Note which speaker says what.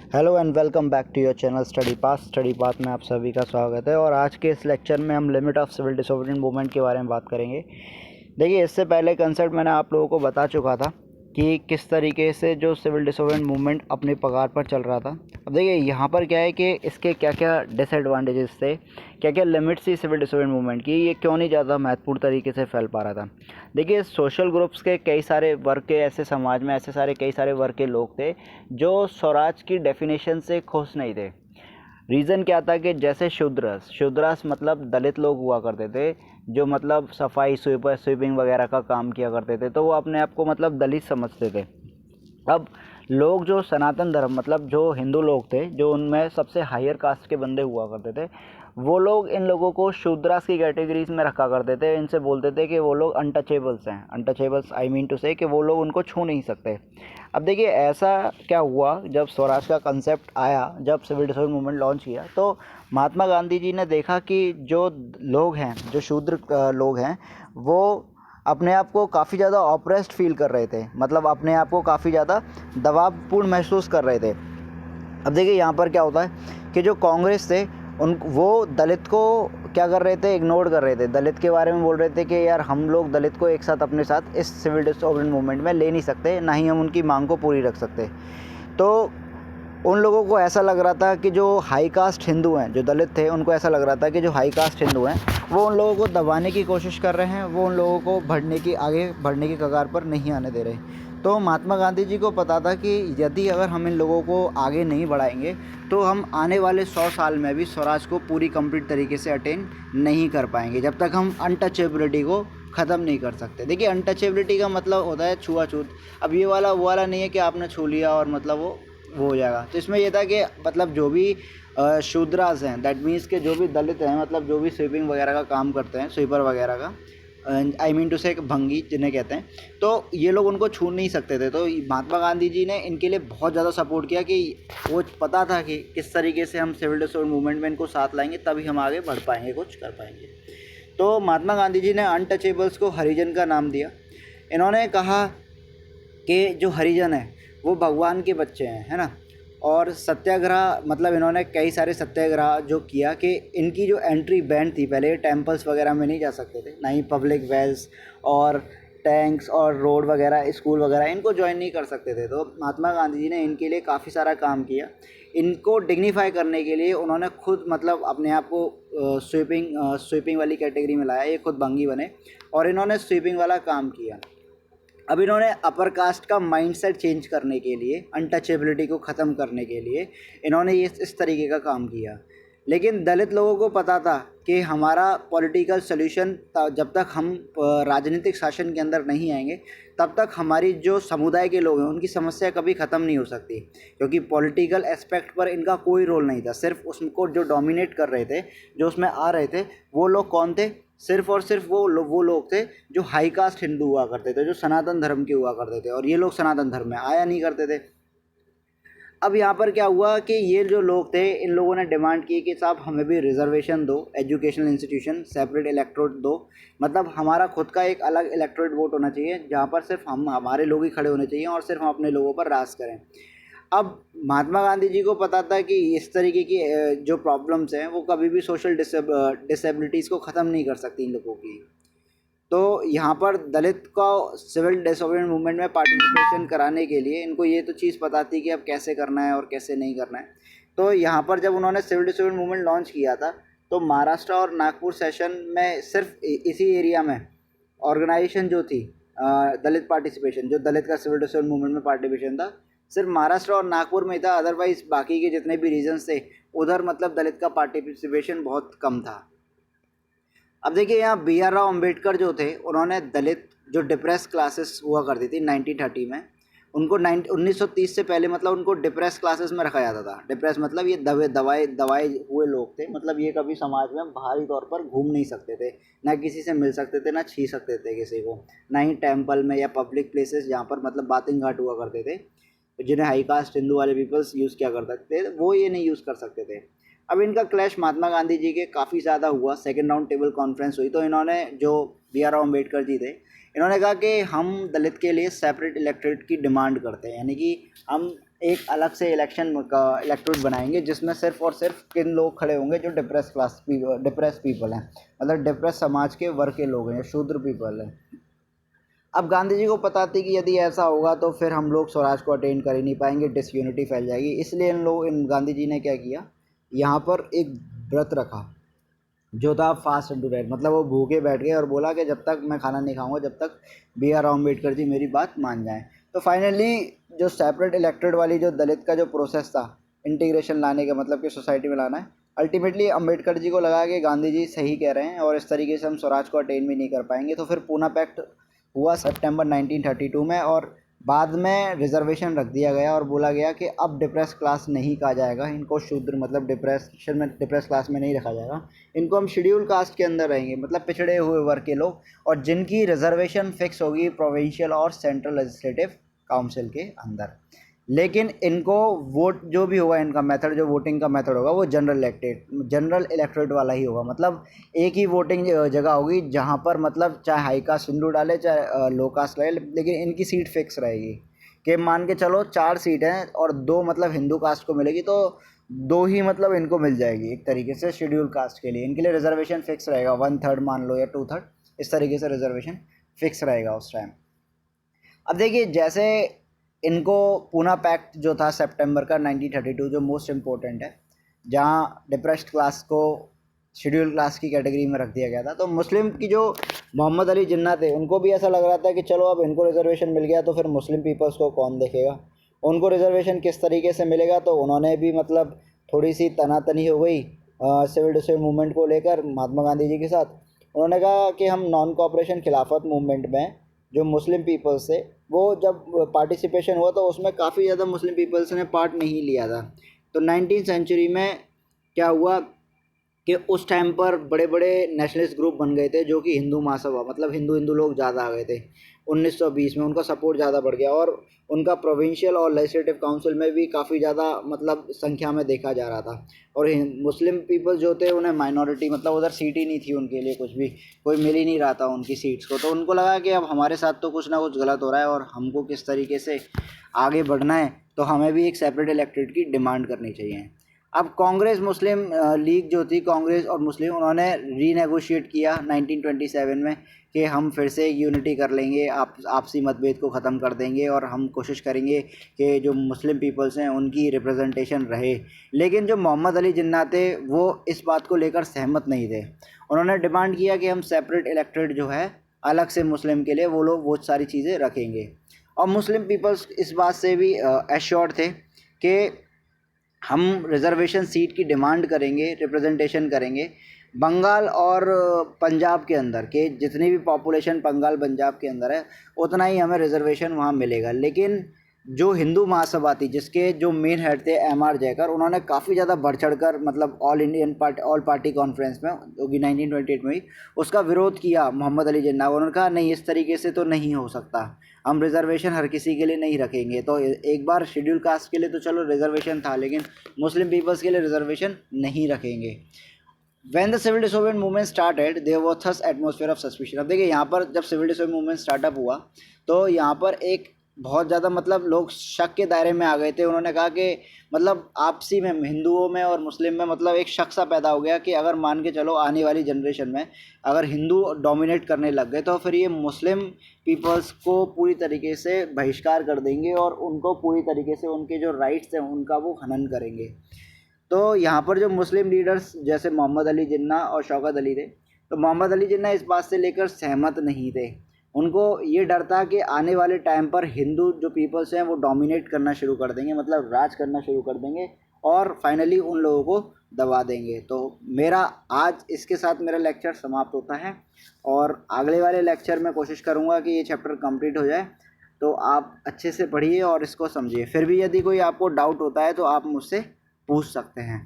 Speaker 1: Hello and welcome back to your channel study path में आप सभी का स्वागत है। और आज के इस लेक्चर में हम limit of civil disobedient movement के बारे में बात करेंगे। देखिए, इससे पहले कंसेप्ट मैंने आप लोगों को बता चुका था कि किस तरीके से जो सिविल डिसोबीडिएंट मूवमेंट अपने पगार पर चल रहा था। अब देखिए यहाँ पर क्या है कि इसके क्या क्या डिसएडवांटेजेस थे, क्या क्या लिमिट्स थी सिविल डिसोबीडिएंट मूवमेंट की, ये क्यों नहीं ज़्यादा महत्वपूर्ण तरीके से फैल पा रहा था। देखिए, सोशल ग्रुप्स के कई सारे वर्ग के ऐसे समाज में कई सारे वर्ग के लोग थे जो स्वराज की डेफिनेशन से खुश नहीं थे। रीज़न क्या था कि जैसे शूद्रस मतलब दलित लोग हुआ करते थे, जो मतलब सफाई स्वीपिंग वगैरह का काम किया करते थे, तो वो अपने आप को मतलब दलित समझते थे। अब लोग जो सनातन धर्म मतलब जो हिंदू लोग थे, जो उनमें सबसे हायर कास्ट के बंदे हुआ करते थे, वो लोग इन लोगों को शूद्रास की कैटेगरीज में रखा करते थे। इनसे बोलते थे कि वो लोग अनटचेबल्स हैं। अनटचेबल्स आई मीन टू से कि वो लोग उनको छू नहीं सकते। अब देखिए, ऐसा क्या हुआ, जब स्वराज का कंसेप्ट आया, जब सिविल डिसोबीडिएंट मूवमेंट लॉन्च किया, तो महात्मा गांधी जी ने देखा कि जो लोग हैं, जो शूद्र लोग हैं, वो अपने आप को काफ़ी ज़्यादा ऑप्रेस्ड फील कर रहे थे, मतलब अपने आप को काफ़ी ज़्यादा दबावपूर्ण महसूस कर रहे थे। अब देखिए यहाँ पर क्या होता है कि जो कांग्रेस थे वो दलित को क्या कर रहे थे, इग्नोर कर रहे थे। दलित के बारे में बोल रहे थे कि यार हम लोग दलित को एक साथ अपने साथ इस सिविल डिसोबीडिएंट मूवमेंट में ले नहीं सकते, ना ही हम उनकी मांग को पूरी रख सकते। तो उन लोगों को ऐसा लग रहा था कि जो हाई कास्ट हिंदू हैं, जो दलित थे, उनको ऐसा लग रहा था कि जो हाई कास्ट हिंदू हैं वो उन लोगों को दबाने की कोशिश कर रहे हैं, वो उन लोगों को आगे बढ़ने की कगार पर नहीं आने दे रहे। तो महात्मा गांधी जी को पता था कि यदि अगर हम इन लोगों को आगे नहीं बढ़ाएंगे तो हम आने वाले 100 साल में भी स्वराज को पूरी कंप्लीट तरीके से अटेन नहीं कर पाएंगे, जब तक हम अनटचेबिलिटी को ख़त्म नहीं कर सकते। देखिए, अनटचेबिलिटी का मतलब होता है छुआछूत। अब ये वाला वो वाला नहीं है कि आपने छू लिया और मतलब वो हो जाएगा। तो इसमें ये था कि मतलब जो भी शूद्रास हैं, दैट मीन्स के जो भी दलित हैं, मतलब जो भी स्वीपिंग वगैरह का काम करते हैं, स्वीपर वगैरह का, आई मीन टू से भंगी जिन्हें कहते हैं, तो ये लोग उनको छू नहीं सकते थे। तो महात्मा गांधी जी ने इनके लिए बहुत ज़्यादा सपोर्ट किया कि वो पता था कि किस तरीके से हम सिविल डिसोबीडिएंट मूवमेंट में इनको साथ लाएंगे, तभी हम आगे बढ़ पाएंगे, कुछ कर पाएंगे। तो महात्मा गांधी जी ने अनटचेबल्स को हरिजन का नाम दिया। इन्होंने कहा कि जो हरिजन है वो भगवान के बच्चे हैं, है ना। और सत्याग्रह मतलब इन्होंने कई सारे सत्याग्रह जो किया कि इनकी जो एंट्री बैन थी, पहले टेम्पल्स वगैरह में नहीं जा सकते थे, ना ही पब्लिक वेल्स और टैंक्स और रोड वगैरह, स्कूल वगैरह, इनको ज्वाइन नहीं कर सकते थे। तो महात्मा गांधी जी ने इनके लिए काफ़ी सारा काम किया। इनको डिग्निफाई करने के लिए उन्होंने खुद मतलब अपने आप को स्वीपिंग वाली कैटेगरी में लाया। ये खुद भंगी बने और इन्होंने स्वीपिंग वाला काम किया। अब इन्होंने अपर कास्ट का माइंडसेट चेंज करने के लिए, अनटचेबिलिटी को ख़त्म करने के लिए इन्होंने ये इस तरीके का काम किया। लेकिन दलित लोगों को पता था कि हमारा पॉलिटिकल सोल्यूशन, जब तक हम राजनीतिक शासन के अंदर नहीं आएंगे, तब तक हमारी जो समुदाय के लोग हैं उनकी समस्या कभी ख़त्म नहीं हो सकती, क्योंकि पॉलिटिकल एस्पेक्ट पर इनका कोई रोल नहीं था। सिर्फ उसको जो डोमिनेट कर रहे थे, जो उसमें आ रहे थे, वो लोग कौन थे? सिर्फ और सिर्फ वो लोग थे जो हाई कास्ट हिंदू हुआ करते थे, जो सनातन धर्म के हुआ करते थे, और ये लोग सनातन धर्म में आया नहीं करते थे। अब यहाँ पर क्या हुआ कि ये जो लोग थे, इन लोगों ने डिमांड की कि साहब हमें भी रिजर्वेशन दो, एजुकेशनल इंस्टीट्यूशन, सेपरेट इलेक्टोरेट दो, मतलब हमारा खुद का एक अलग इलेक्टोरेट वोट होना चाहिए, जहाँ पर सिर्फ हमारे लोग ही खड़े होने चाहिए और सिर्फ हम अपने लोगों पर राज करें। अब महात्मा गांधी जी को पता था कि इस तरीके की जो प्रॉब्लम्स हैं वो कभी भी सोशल डिसेबिलिटीज़ को ख़त्म नहीं कर सकती इन लोगों की। तो यहाँ पर दलित को सिविल डिसोबीडिएंट मूवमेंट में पार्टिसिपेशन कराने के लिए इनको ये तो चीज़ पता थी कि अब कैसे करना है और कैसे नहीं करना है। तो यहाँ पर जब उन्होंने सिविल डिसोबीडिएंट मूवमेंट लॉन्च किया था, तो महाराष्ट्र और नागपुर सेशन में सिर्फ इसी एरिया में ऑर्गेनाइजेशन जो थी, दलित पार्टिसिपेशन, जो दलित का सिविल डिसोबीडिएंट मूवमेंट में पार्टिसिपेशन था, सिर्फ महाराष्ट्र और नागपुर में था। अदरवाइज बाकी के जितने भी रीजन्स थे, उधर मतलब दलित का पार्टिसिपेशन बहुत कम था। अब देखिए, यहाँ BR राव अम्बेडकर जो थे, उन्होंने दलित जो डिप्रेस क्लासेस हुआ करती थी 1930 में, उनको 1930 से पहले मतलब उनको डिप्रेस क्लासेस में रखा जाता था। डिप्रेस मतलब ये दवाए हुए लोग थे, मतलब ये कभी समाज में बाहरी तौर पर घूम नहीं सकते थे, ना किसी से मिल सकते थे, ना छी सकते थे किसी को, ना ही टेम्पल में या पब्लिक प्लेसेस जहाँ पर मतलब बातिंग घाट हुआ करते थे, जिन्हें हाई कास्ट हिंदू वाले पीपल्स यूज़ किया करते थे, वो ये नहीं यूज़ कर सकते थे। अब इनका क्लैश महात्मा गांधी जी के काफ़ी ज़्यादा हुआ। सेकेंड राउंड टेबल कॉन्फ्रेंस हुई, तो इन्होंने, जो BR राव अम्बेडकर जी थे, इन्होंने कहा कि हम दलित के लिए सेपरेट इलेक्टोरेट की डिमांड करते हैं, यानी कि हम एक अलग से इलेक्शन का इलेक्टोरेट बनाएंगे जिसमें सिर्फ और सिर्फ किन लोग खड़े होंगे जो डिप्रेस पीपल हैं, मतलब डिप्रेस समाज के वर्ग के लोग हैं, शूद्र पीपल हैं। अब गांधी जी को पता थी कि यदि ऐसा होगा तो फिर हम लोग स्वराज को अटेन कर ही नहीं पाएंगे, डिसयूनिटी फैल जाएगी। इसलिए इन गांधी जी ने क्या किया, यहाँ पर एक व्रत रखा जो था फास्ट एंड टू डेथ, मतलब वो भूखे बैठ गए और बोला कि जब तक मैं खाना नहीं खाऊंगा जब तक BR अम्बेडकर जी मेरी बात मान जाएं। तो फाइनली जो सेपरेट इलेक्टेड वाली जो दलित का जो प्रोसेस था इंटीग्रेशन लाने का, मतलब कि सोसाइटी में लाना है, अल्टीमेटली अम्बेडकर जी को लगा कि गांधी जी सही कह रहे हैं और इस तरीके से हम स्वराज को अटेन भी नहीं कर पाएंगे। तो फिर पूना पैक्ट हुआ सितंबर 1932 में, और बाद में रिजर्वेशन रख दिया गया और बोला गया कि अब डिप्रेस क्लास नहीं कहा जाएगा इनको, शूद्र मतलब डिप्रेस क्लास में नहीं रखा जाएगा, इनको हम शेड्यूल कास्ट के अंदर रहेंगे, मतलब पिछड़े हुए वर्ग के लोग, और जिनकी रिजर्वेशन फिक्स होगी प्रोविंशियल और सेंट्रल लेजिस्लेटिव काउंसिल के अंदर। लेकिन इनको वोट जो भी होगा, इनका मेथड जो वोटिंग का मेथड होगा वो जनरल इलेक्टोरेट वाला ही होगा, मतलब एक ही वोटिंग जगह होगी जहाँ पर मतलब चाहे हाई कास्ट हिंदू डाले चाहे लो कास्ट डाले, लेकिन इनकी सीट फिक्स रहेगी। कि मान के चलो 4 सीट हैं और 2 मतलब हिंदू कास्ट को मिलेगी तो 2 ही मतलब इनको मिल जाएगी एक तरीके से शेड्यूल कास्ट के लिए। इनके लिए रिजर्वेशन फिक्स रहेगा, 1/3 मान लो या 2/3, इस तरीके से रिजर्वेशन फिक्स रहेगा उस टाइम। अब देखिए जैसे इनको पूना पैक्ट जो था सितंबर का 1932 जो मोस्ट इम्पोर्टेंट है, जहाँ डिप्रेस्ड क्लास को शेड्यूल क्लास की कैटेगरी में रख दिया गया था, तो मुस्लिम की जो मोहम्मद अली जिन्ना थे उनको भी ऐसा लग रहा था कि चलो अब इनको रिजर्वेशन मिल गया तो फिर मुस्लिम पीपल्स को कौन देखेगा, उनको रिजर्वेशन किस तरीके से मिलेगा। तो उन्होंने भी मतलब थोड़ी सी तनातनी हो गई सिविल डिसोबीडिएंस मूवमेंट को लेकर महात्मा गांधी जी के साथ। उन्होंने कहा कि हम नॉन कोऑपरेशन खिलाफत मूवमेंट में जो मुस्लिम पीपल्स थे वो जब पार्टिसिपेशन हुआ तो उसमें काफ़ी ज़्यादा मुस्लिम पीपल्स ने पार्ट नहीं लिया था। तो 19वीं सेंचुरी में क्या हुआ कि उस टाइम पर बड़े बड़े नेशनलिस्ट ग्रुप बन गए थे जो कि हिंदू महासभा, मतलब हिंदू लोग ज़्यादा आ गए थे 1920 में, उनका सपोर्ट ज़्यादा बढ़ गया और उनका प्रोविंशियल और लेजिस्लेटिव काउंसिल में भी काफ़ी ज़्यादा मतलब संख्या में देखा जा रहा था। और मुस्लिम पीपल जो थे उन्हें माइनॉरिटी, मतलब उधर सीट ही नहीं थी उनके लिए, कुछ भी कोई मिल ही नहीं रहा था उनकी सीट्स को। तो उनको लगा कि अब हमारे साथ तो कुछ ना कुछ गलत हो रहा है और हमको किस तरीके से आगे बढ़ना है, तो हमें भी एक सेपरेट इलेक्टेड की डिमांड करनी चाहिए। अब कांग्रेस मुस्लिम लीग जो थी, कांग्रेस और मुस्लिम, उन्होंने रीनेगोशिएट किया 1927 में कि हम फिर से यूनिटी कर लेंगे, आपसी मतभेद को ख़त्म कर देंगे और हम कोशिश करेंगे कि जो मुस्लिम पीपल्स हैं उनकी रिप्रेजेंटेशन रहे। लेकिन जो मोहम्मद अली जिन्ना थे वो इस बात को लेकर सहमत नहीं थे। उन्होंने डिमांड किया कि हम सेपरेट इलेक्टेड जो है अलग से मुस्लिम के लिए वो लोग वो सारी चीज़ें रखेंगे। और मुस्लिम पीपल्स इस बात से भी एश्योर्ड थे कि हम रिजर्वेशन सीट की डिमांड करेंगे, रिप्रेजेंटेशन करेंगे। बंगाल और पंजाब के अंदर के जितनी भी पॉपुलेशन बंगाल पंजाब के अंदर है उतना ही हमें रिजर्वेशन वहाँ मिलेगा। लेकिन जो हिंदू महासभा थी जिसके जो मेन हेड थे MR जयकर, उन्होंने काफ़ी ज़्यादा बढ़ चढ़ कर मतलब ऑल पार्टी कॉन्फ्रेंस में जो कि 1928 में हुई उसका विरोध किया मोहम्मद अली जिन्ना। उन्होंने कहा नहीं, इस तरीके से तो नहीं हो सकता, हम रिजर्वेशन हर किसी के लिए नहीं रखेंगे। तो एक बार शेड्यूल कास्ट के लिए तो चलो रिजर्वेशन था, लेकिन मुस्लिम पीपल्स के लिए रिजर्वेशन नहीं रखेंगे। When the civil disobedience movement started, there was thus atmosphere of suspicion। अब देखिए यहाँ पर जब सिविल डिसोबीडिएंस मूवमेंट स्टार्टअप हुआ तो यहाँ पर एक बहुत ज़्यादा मतलब लोग शक के दायरे में आ गए थे। उन्होंने कहा कि मतलब आपसी में हिंदुओं में और मुस्लिम में मतलब एक शक सा पैदा हो गया कि अगर मान के चलो आने वाली जनरेशन में अगर हिंदू डोमिनेट करने लग गए तो फिर ये मुस्लिम पीपल्स को पूरी तरीके से बहिष्कार कर देंगे और उनको पूरी तरीके से उनके जो राइट्स हैं उनका वो हनन करेंगे। तो यहाँ पर जो मुस्लिम लीडर्स जैसे मोहम्मद अली जिन्ना और शौकत अली थे, तो मोहम्मद अली जिन्ना इस बात से लेकर सहमत नहीं थे। उनको ये डर था कि आने वाले टाइम पर हिंदू जो पीपल्स हैं वो डोमिनेट करना शुरू कर देंगे, मतलब राज करना शुरू कर देंगे और फाइनली उन लोगों को दबा देंगे। तो मेरा आज इसके साथ मेरा लेक्चर समाप्त होता है और अगले वाले लेक्चर में कोशिश करूँगा कि ये चैप्टर कंप्लीट हो जाए। तो आप अच्छे से पढ़िए और इसको समझिए। फिर भी यदि कोई आपको डाउट होता है तो आप मुझसे पूछ सकते हैं।